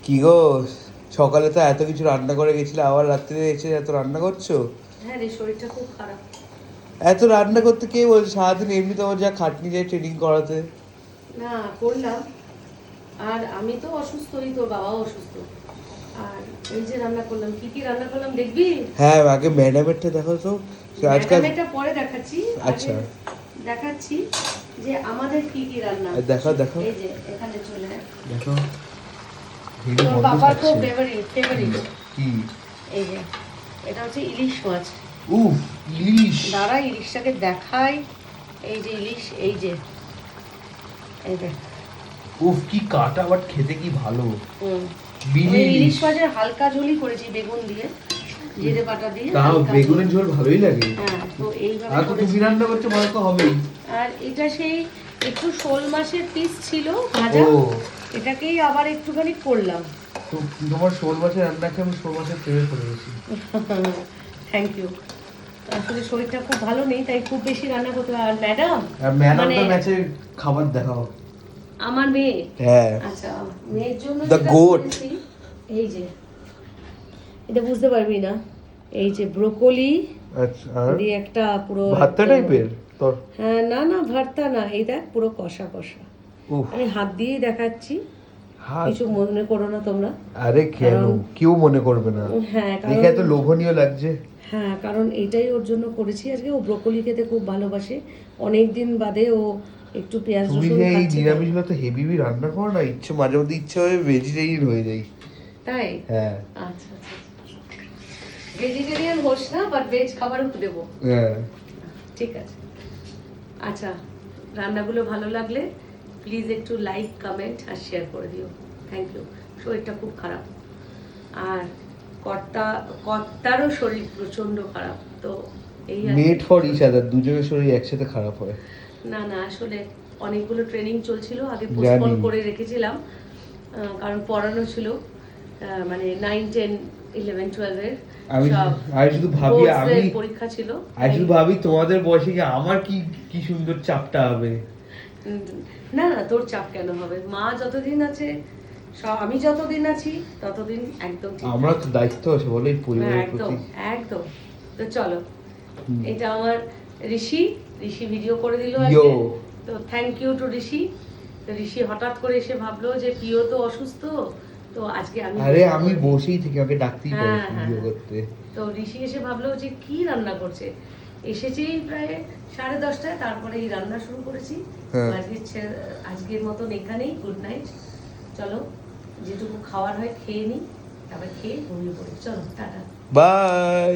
কি গো, সকালে তো এত কিছু রান্না করে গেছিলে, আবার রাত্রে এসে এত রান্না করছো? হ্যাঁ রে, শরীরটা খুব খারাপ। এত রান্না করতে কে বলছে? সারাদিন এমনি তোমার যা খাটনি যায় ট্রেনিং করাতে। না করলাম, আর আমি তো অসুস্থই, তোর বাবাও অসুস্থ। আর এই যে রান্না করলাম, কি কি রান্না করলাম দেখবি? হ্যাঁ, আগে ম্যাডামেরটা দেখো তো। সে আজকাল ম্যাডামেরটা পরে দেখাচ্ছি। আগে আচ্ছা দেখাচ্ছি যে আমাদের কি কি রান্না। দেখো দেখো এই যে এখানে চলে আয়। দেখো, তোর বাবার তো ফেভারিট ফেভারিট। কি? এই যে এটা হচ্ছে ইলিশ মাছ। উফ, ইলিশ! দাঁড়া, ইলিশটাকে দেখাই। এই যে ইলিশ, এই যে এই যে উফ, কি কাটা, বাট খেতে কি ভালো। ওই ইলিশ মাছের হালকা ঝোলই করেছি বেগুন দিয়ে, জিরে বাটা দিয়ে। তাও বেগুনের ঝোল ভালোই লাগে। হ্যাঁ, তো এইভাবে আর তো তুমি রান্না করছো, ভালো তো হবেই। আর এটা সেই একটু শোল মাছের পিস ছিল ভাজা, এটাকেই আবার একটুখানি করলাম। তো তোমার শোল মাছের রান্না খেয়ে আমি শোল মাছের প্রেমে পড়ে গেছি। Thank you. আসলে শরীরটা খুব ভালো নেই, তাই খুব বেশি রান্না করতে হয়। আর ম্যাডাম, ম্যাডাম তো ম্যাচে খাবার দেখাও। আমার মেয়ে, হ্যাঁ, আচ্ছা মেয়ের জন্য দ্য গোট। এই যে এটা বুঝতে পারবি না, এই যে ব্রোকলি, আচ্ছা, আর দিয়ে একটা পুরো ভর্তা টাইপের তো? হ্যাঁ, না না ভর্তা না, এই দেখ পুরো কষা কষা। আমি হাত দিয়েই দেখাচ্ছি, কিছু মনে করো না তোমরা। আরে কেন, কেউ মনে করবে না। হ্যাঁ, দেখে এত লোভনীয় লাগছে। হ্যাঁ, কারণ এটাই ওর জন্য করেছি আজকে। ও ব্রোকলি খেতে খুব ভালোবাসে, অনেক দিন বাদে ও একটু পেঁয়াজ তুমি রসুন যে এই খাচ্ছে। নিরামিষ তো হেভি রান্না করো না, ইচ্ছে মাঝে মধ্যে ইচ্ছে হয় ভেজিটেরিয়ান হয়ে যাই। তাই? হ্যাঁ। আচ্ছা আচ্ছা, ভেজিটেরিয়ান হোস না, বাট ভেজ খাবারও দেবো। হ্যাঁ, ঠিক আছে। আচ্ছা, রান্নাগুলো ভালো লাগলে প্লিজ একটু লাইক, কমেন্ট আর শেয়ার করে দিও। Thank you. শরীরটা খুব খারাপ, আর কর্তারও শরীর প্রচন্ড খারাপ, তো এই মেড ফর ইচ আদার, দুজনের শরীর একসাথে খারাপ হয়। না না, আসলে অনেকগুলো ট্রেনিং চলছিল, আগে পোস্টপোন করে রেখেছিলাম, কারণ পড়ানো ছিল, মানে 9, 10, 11, 12 এর আমি শুধু ভাবি, পরীক্ষা ছিল। আমি শুধু ভাবি তোমাদের বয়সে কি আমার কি কি সুন্দর চাপটা হবে। না না, তোর চাপ কেন হবে? মা যতদিন আছে, আমি যতদিন আছি ততদিন একদম ঠিক। আমরা তো দায়িত্ব আছে বলে এই পরিবারের প্রতি। একদম। তো চলো, এটা আমার ঋষি ভিডিও করে দিল ইয়ো। আজকে, তো থ্যাংক ইউ টু ঋষি। তো ঋষি হঠাৎ করে এসে ভাবলো যে প্রিয় তো অসুস্থ, তো আজকে আমি বসেই থেকে ওকে ডাকতেই পারি ভিডিও করতে। তো ঋষি এসে ভাবলো যে কি রান্না করছে, এসেছেই প্রায় 10:30টায়, তারপরে এই রান্না শুরু করেছি। আজকের মতন এখানেই গুড নাইট। চলো, যেটুকু খাওয়ার হয় খেয়ে নিই, তারপর খেয়ে ঘুমিয়ে পড়ি। চলো, টাটা, বাই।